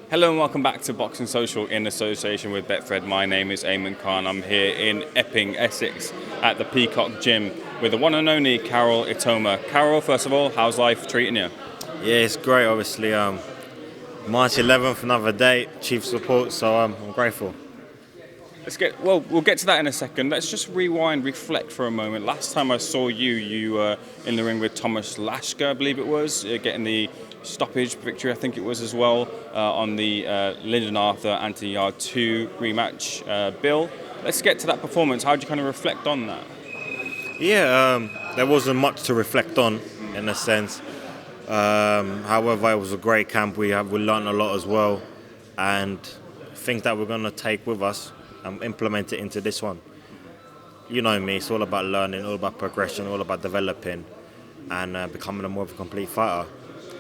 Hello and welcome back to Boxing Social in association with Betfred. My name is Ayman Khan. I'm here in Epping, Essex at the Peacock Gym with the one and only Karol Itauma. Karol, first of all, how's life treating you? Yeah, it's great. Obviously, March 11th, another day, chief support. So I'm grateful. We'll get to that in a second. Let's just rewind, reflect for a moment. Last time I saw you, you were in the ring with Thomas Lashka, I believe it was, getting the stoppage victory, I think it was as well, on the Lyndon Arthur Anthony Yarde 2 rematch bill. Let's get to that performance. How do you kind of reflect on that? Yeah, there wasn't much to reflect on in a sense. However, it was a great camp. We learned a lot as well, and things that we're gonna take with us and implement it into this one. You know me, it's all about learning, all about progression, all about developing and becoming a more of a complete fighter.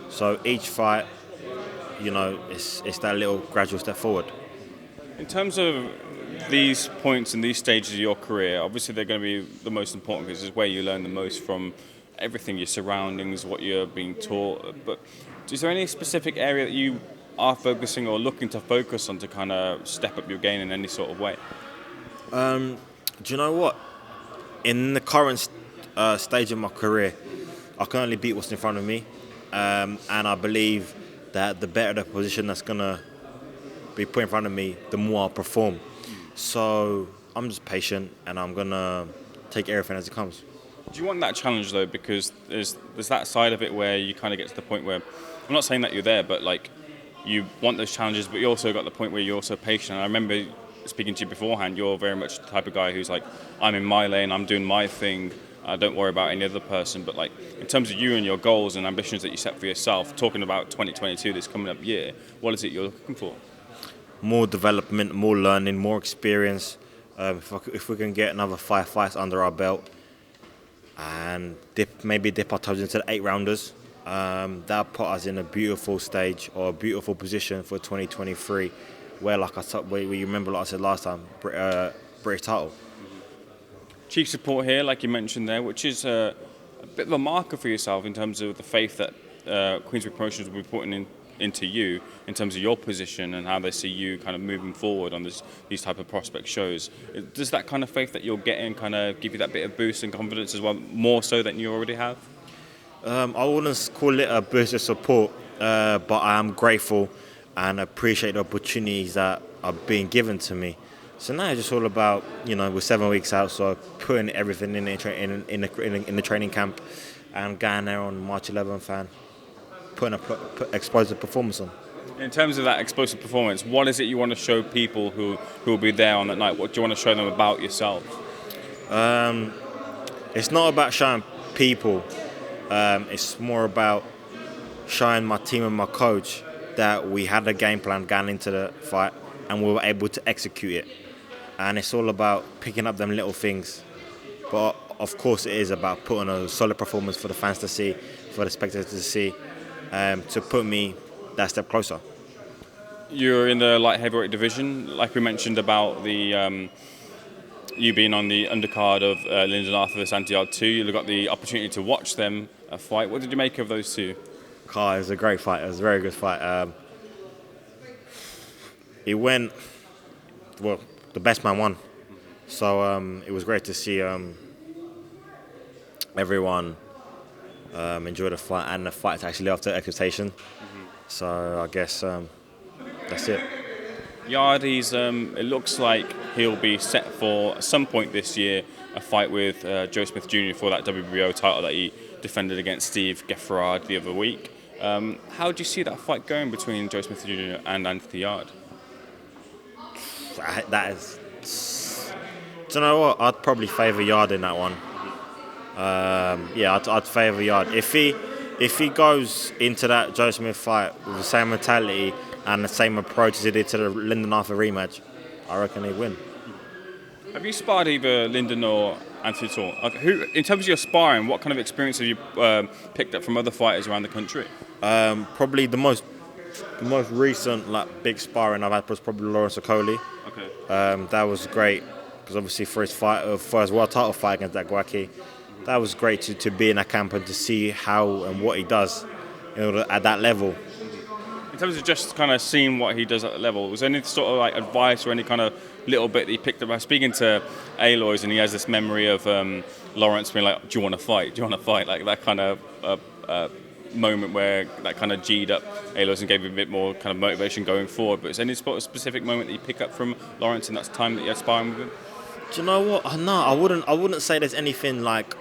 So each fight, it's that little gradual step forward. In terms of these points and these stages of your career, obviously they're going to be the most important because it's where you learn the most from everything, your surroundings, what you're being taught. But is there any specific area that you are focusing or looking to focus on to kind of step up your game in any sort of way? Do you know what? In the current stage of my career, I can only beat what's in front of me. And I believe that the better the position that's going to be put in front of me, the more I'll perform. So I'm just patient and I'm going to take everything as it comes. Do you want that challenge though? Because there's that side of it where you kind of get to the point where, I'm not saying that you're there, but like you want those challenges, but you also got the point where you're also patient. And I remember speaking to you beforehand, you're very much the type of guy who's like, I'm in my lane, I'm doing my thing. Don't worry about any other person. But like in terms of you and your goals and ambitions that you set for yourself, talking about 2022, this coming up year, what is it you're looking for? More development, more learning, more experience. If we can get another 5 fights under our belt and dip our toes into the 8-rounders, that'll put us in a beautiful stage or a beautiful position for 2023, where, where you remember, like I said last time, British title. Chief support here, like you mentioned there, which is a bit of a marker for yourself in terms of the faith that Queensberry Promotions will be putting into you in terms of your position and how they see you kind of moving forward on these type of prospect shows. Does that kind of faith that you're getting kind of give you that bit of boost and confidence as well, more so than you already have? I wouldn't call it a boost of support, but I am grateful and appreciate the opportunities that are being given to me. So now it's just all about, we're 7 weeks out, so putting everything in the training camp and going there on March 11th and putting an explosive performance on. In terms of that explosive performance, what is it you want to show people who will be there on that night? What do you want to show them about yourself? It's not about showing people. It's more about showing my team and my coach that we had a game plan going into the fight and we were able to execute it. And it's all about picking up them little things. But of course it is about putting a solid performance for the fans to see, for the spectators to see, to put me that step closer. You're in the light heavyweight division, like we mentioned about the you being on the undercard of Lyndon Arthur vs Anthony Yarde 2. You got the opportunity to watch them fight. What did you make of those two? It was a great fight. It was a very good fight. It went well. The best man won. So it was great to see everyone enjoy the fight and the fight's actually up to expectation. So I guess that's it. Yarde's, it looks like he'll be set for at some point this year a fight with Joe Smith Jr. for that WBO title that he defended against Steve Gefferard the other week. How do you see that fight going between Joe Smith Jr. and Anthony Yarde? That is. Do you know what? I'd probably favour Yarde in that one. I'd favour Yarde. If he goes into that Joe Smith fight with the same mentality and the same approach as he did to the Lyndon Arthur rematch, I reckon he'd win. Have you sparred either Lyndon or Anthony at all? Who, in terms of your sparring, what kind of experience have you picked up from other fighters around the country? Probably the most recent big sparring I've had was probably Lawrence Okolie. Okay. That was great because obviously for his world title fight against that Guaki, that was great to be in that camp and to see how and what he does at that level. In In terms of just kind of seeing what he does at the level, was there any sort of like advice or any kind of little bit that he picked up? I was speaking to Aloys, and he has this memory of Lawrence being like, "Do you want to fight? Do you want to fight?" Like that kind of moment where that kind of G'd up Aloys and gave him a bit more kind of motivation going forward. But is there any sort of specific moment that you pick up from Lawrence in that time that you had sparring with him? Do you know what? No, I wouldn't say there's anything like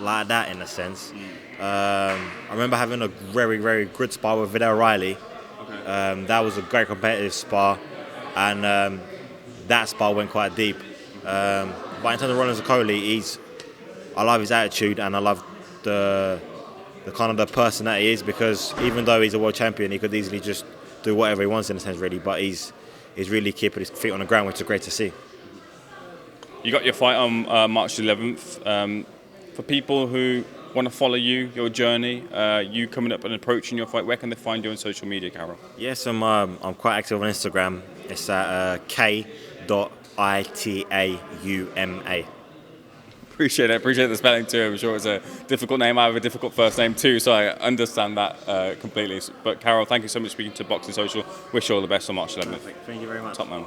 that in a sense. I remember having a very, very good spar with Vidal Riley. Okay. That was a great competitive spar, and that spar went quite deep. But in terms of Rollins Okolie, I love his attitude, and I love the kind of the person that he is, because even though he's a world champion, he could easily just do whatever he wants in a sense, really. But he's really keeping his feet on the ground, which is great to see. You got your fight on March 11th. For people who want to follow you, your journey, you coming up and approaching your fight, where can they find you on social media, Karol? Yes, I'm quite active on Instagram. It's at k.itauma. Appreciate it. Appreciate the spelling too. I'm sure it's a difficult name. I have a difficult first name too, so I understand that completely. But Karol, thank you so much for speaking to Boxing Social. Wish you all the best on March 11th. Thank you very much. Top man.